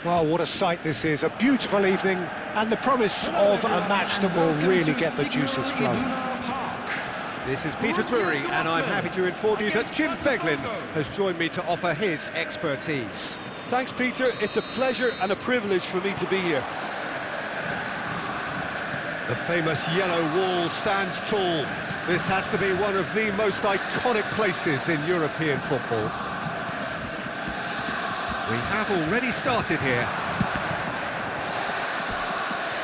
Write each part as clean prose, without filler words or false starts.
Well, what a sight this is, a beautiful evening, and the promise of a match that will really get the juices flowing. This is Peter Drury, and I'm happy to inform you that Jim Beglin has joined me to offer his expertise. Thanks, Peter. It's a pleasure and a privilege for me to be here. The famous yellow wall stands tall. This has to be one of the most iconic places in European football. We have already started here.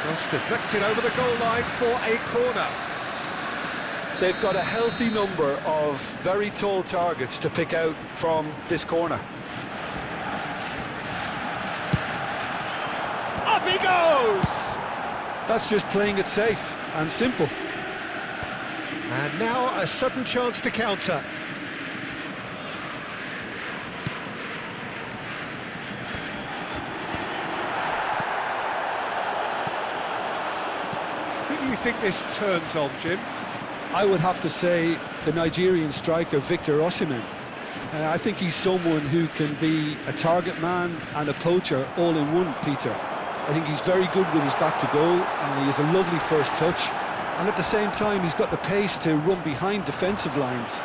Just deflected over the goal line for a corner. They've got a healthy number of very tall targets to pick out from this corner. Up he goes! That's just playing it safe and simple. And now a sudden chance to counter. Who do you think this turns on, Jim? I would have to say the Nigerian striker Victor Osimhen. I think he's someone who can be a target man and a poacher all in one, Peter. I think he's very good with his back to goal. He has a lovely first touch, and at the same time he's got the pace to run behind defensive lines,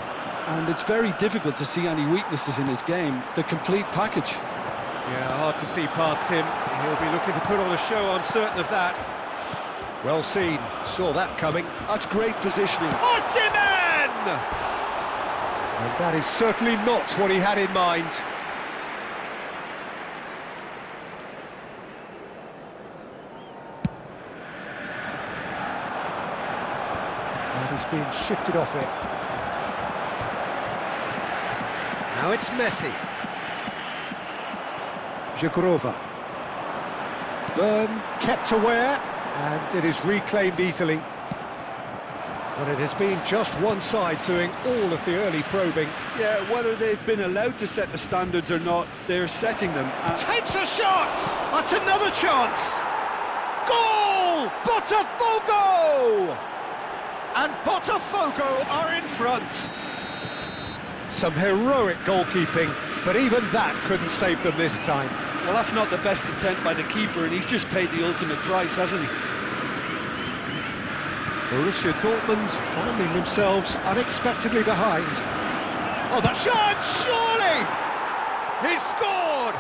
and it's very difficult to see any weaknesses in his game. The complete package. Yeah, hard to see past him. He'll be looking to put on a show, I'm certain of that. Well seen, saw that coming. That's great positioning. Osimhen! And that is certainly not what he had in mind. And he's being shifted off it. Now it's Messi. Jagrova. Byrne kept aware, and it is reclaimed easily. But it has been just one side doing all of the early probing. Yeah, whether they've been allowed to set the standards or not, they're setting them. Takes a shot! That's another chance! Goal! Botafogo! And Botafogo are in front. Some heroic goalkeeping, but even that couldn't save them this time. Well, that's not the best attempt by the keeper, and he's just paid the ultimate price, hasn't he? Borussia Dortmund finding themselves unexpectedly behind. Oh, that shot! Surely! He's scored!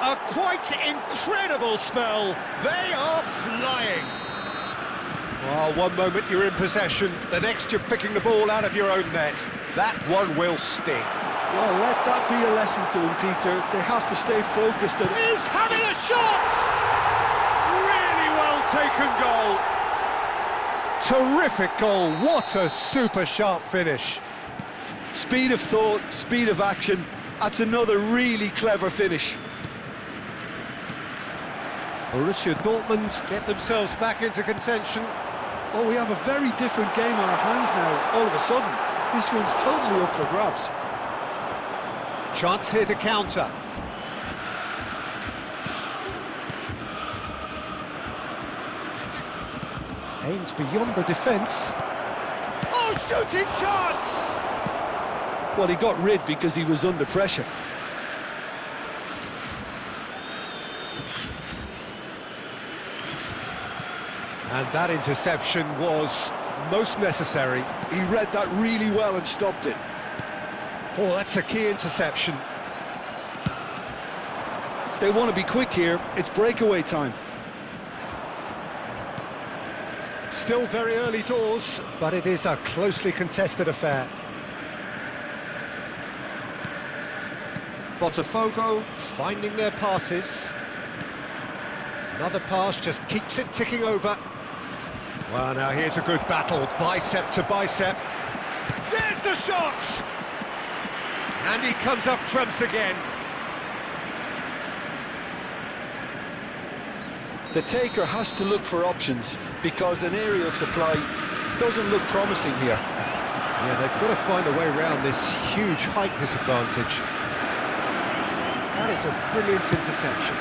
A quite incredible spell. They are flying. Well, one moment you're in possession, the next you're picking the ball out of your own net. That one will sting. Well, let that be a lesson to them, Peter. They have to stay focused. And he's having a shot! Really well taken goal. Terrific goal, what a super sharp finish. Speed of thought, speed of action, that's another really clever finish. Borussia Dortmund get themselves back into contention. Oh, we have a very different game on our hands now, all of a sudden. This one's totally up for grabs. Chance here to counter. Aimed beyond the defence. Oh, shooting chance! Well, he got rid because he was under pressure. And that interception was most necessary. He read that really well and stopped it. Oh, that's a key interception. They want to be quick here. It's breakaway time. Still very early doors, but it is a closely contested affair. Botafogo finding their passes. Another pass just keeps it ticking over. Well, now here's a good battle, bicep to bicep. There's the shot! And he comes up trumps again. The taker has to look for options because an aerial supply doesn't look promising here. Yeah, they've got to find a way around this huge height disadvantage. That is a brilliant interception.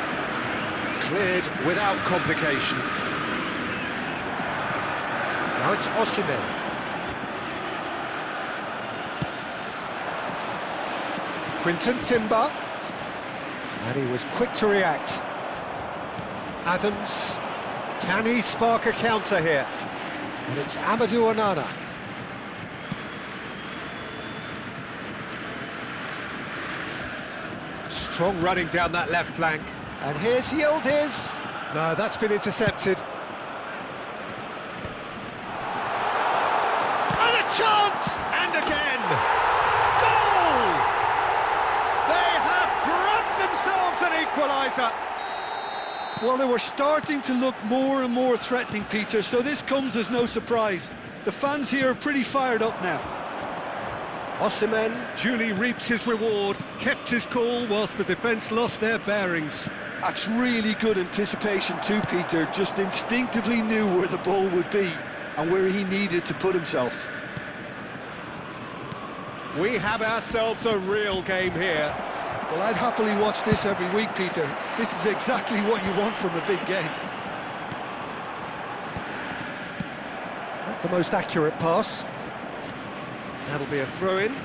Cleared without complication. Now it's Osimhen. Quinton Timber. And he was quick to react. Adams, can he spark a counter here? And it's Amadou Onana. Strong running down that left flank. And here's Yildiz. No, that's been intercepted. And a chance! And again! Goal! They have brought themselves an equaliser. Well, they were starting to look more and more threatening, Peter, so this comes as no surprise. The fans here are pretty fired up now. Osimhen duly reaps his reward, kept his cool whilst the defence lost their bearings. That's really good anticipation too, Peter. Just instinctively knew where the ball would be and where he needed to put himself. We have ourselves a real game here. Well, I'd happily watch this every week, Peter. This is exactly what you want from a big game. Not the most accurate pass. That'll be a throw-in.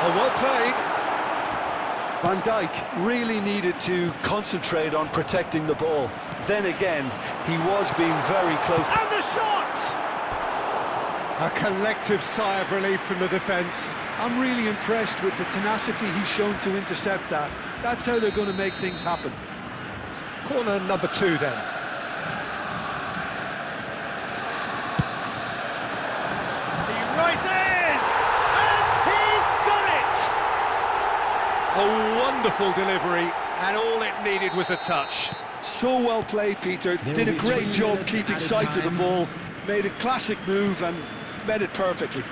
Oh, well played. Van Dijk really needed to concentrate on protecting the ball. Then again, he was being very close. And the shot! A collective sigh of relief from the defence. I'm really impressed with the tenacity he's shown to intercept that. That's how they're going to make things happen. Corner number 2 then. He rises! And he's done it! A wonderful delivery, and all it needed was a touch. So well played, Peter. Did a great job keeping sight of the ball. Made a classic move and met it perfectly.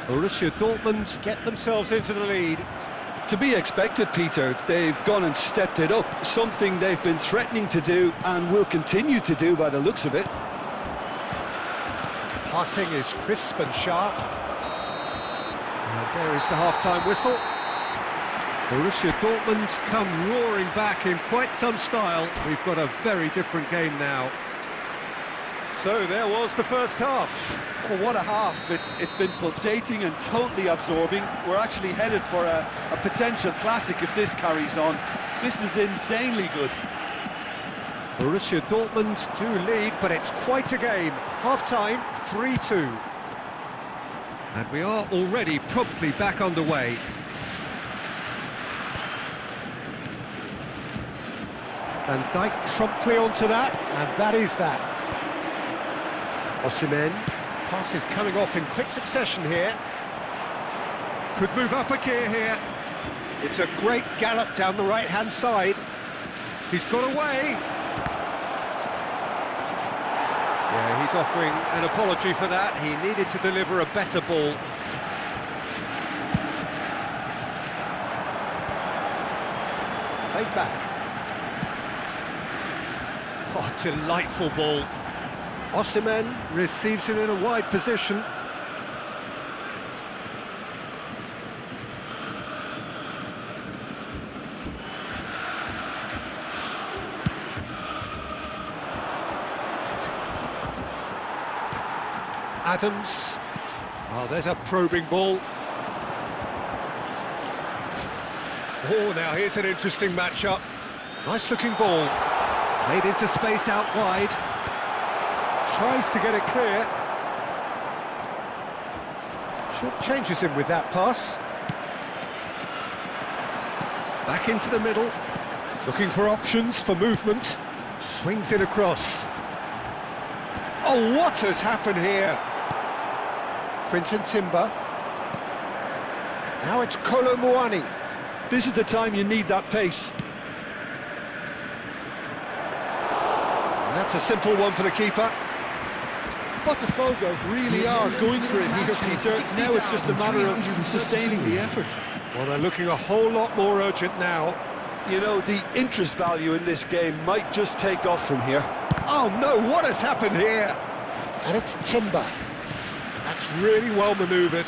Borussia Dortmund get themselves into the lead. To be expected, Peter. They've gone and stepped it up, something they've been threatening to do and will continue to do by the looks of it. Passing is crisp and sharp. And there is the half-time whistle. Borussia Dortmund come roaring back in quite some style. We've got a very different game now. So there was the first half. Oh, what a half. It's been pulsating and totally absorbing. We're actually headed for a potential classic if this carries on. This is insanely good. Borussia Dortmund do lead, but it's quite a game. Half-time, 3-2. And we are already promptly back underway. Van Dijk promptly onto that, and that is that. Osimhen, passes coming off in quick succession here. Could move up a gear here. It's a great gallop down the right-hand side. He's got away. Yeah, he's offering an apology for that. He needed to deliver a better ball. Played back. Oh, delightful ball. Osimhen receives it in a wide position. Adams. Oh, there's a probing ball. Oh, now here's an interesting matchup. Nice looking ball. Played into space out wide. Tries to get it clear. Short changes him with that pass. Back into the middle. Looking for options for movement. Swings it across. Oh, what has happened here? Quinton Timber. Now it's Kolo Muani. This is the time you need that pace. And that's a simple one for the keeper. Botafogo really are going for it here, Peter. Now it's just a matter of sustaining the effort. Well, they're looking a whole lot more urgent now. You know, the interest value in this game might just take off from here. Oh no, what has happened here? And it's Timber. And That's really well manoeuvred.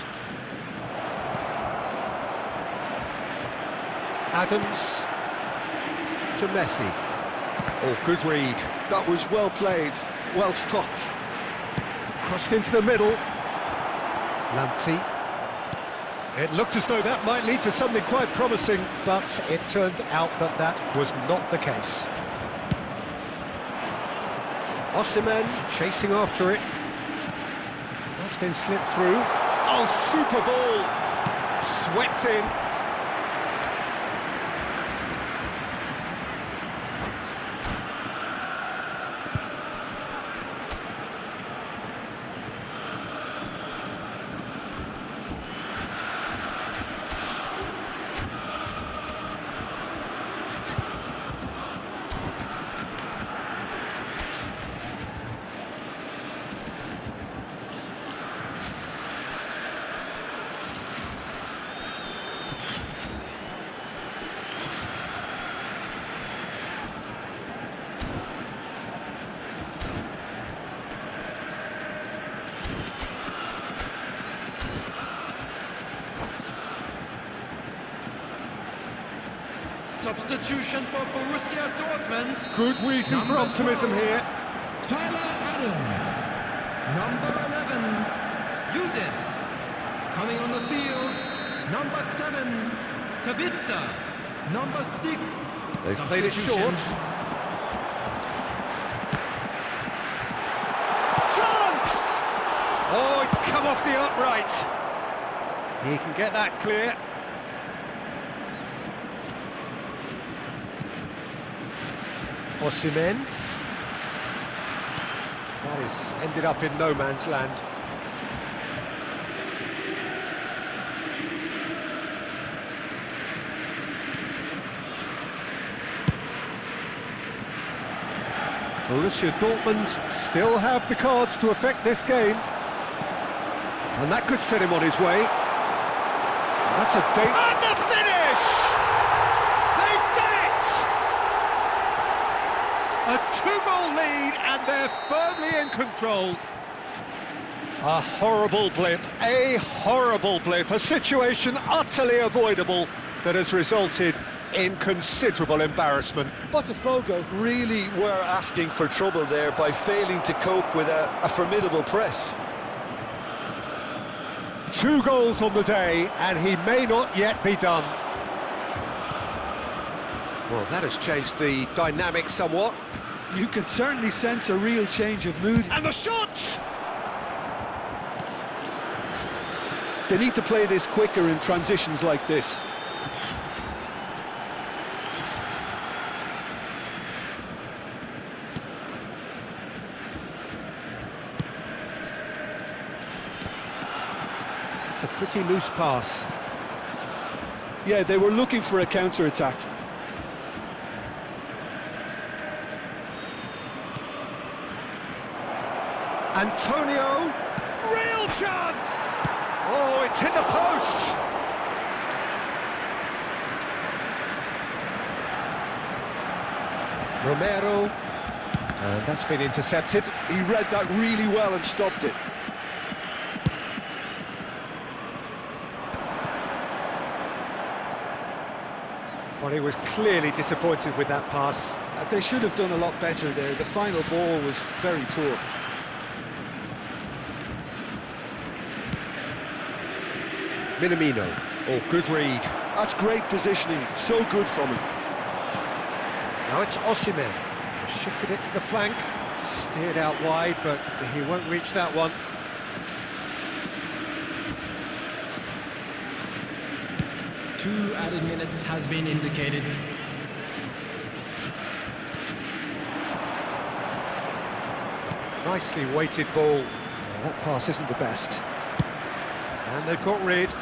Adams to Messi. Oh, good read. That was well played, well stopped. Crossed into the middle. Lamptey. It looked as though that might lead to something quite promising, but it turned out that that was not the case. Osimhen chasing after it. That's been slipped through. Oh, super ball! Swept in. Substitution for Borussia Dortmund. Good reason for optimism here. Tyler Adams. Number 11, Yudis. Coming on the field, number 7, Sabitzer. Number 6. They've played it short. Chance! Oh, it's come off the upright. He can get that clear. Osimhen. That is ended up in no man's land. Borussia Dortmund still have the cards to affect this game. And that could set him on his way. That's a date. And the finish! They've done it! A two-goal lead, and they're firmly in control. A horrible blip, a situation utterly avoidable that has resulted in considerable embarrassment. Botafogo really were asking for trouble there by failing to cope with a formidable press. 2 goals on the day, and he may not yet be done. Well, that has changed the dynamic somewhat. You can certainly sense a real change of mood. And the shot! They need to play this quicker in transitions like this. It's a pretty loose pass. Yeah, they were looking for a counter-attack. Antonio, real chance! Oh, it's hit the post! Romero, and that's been intercepted. He read that really well and stopped it. Well, he was clearly disappointed with that pass. They should have done a lot better there. The final ball was very poor. Minamino, oh, good read. That's great positioning, so good from him. Now it's Osimhen, shifted it to the flank, steered out wide, but he won't reach that one. Two added minutes has been indicated. Nicely weighted ball. Oh, that pass isn't the best. And they've got rid.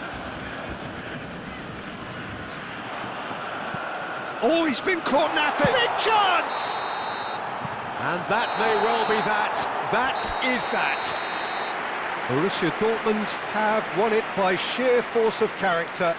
Oh, he's been caught napping. Big chance! And that may well be that. That is that. Borussia Dortmund have won it by sheer force of character.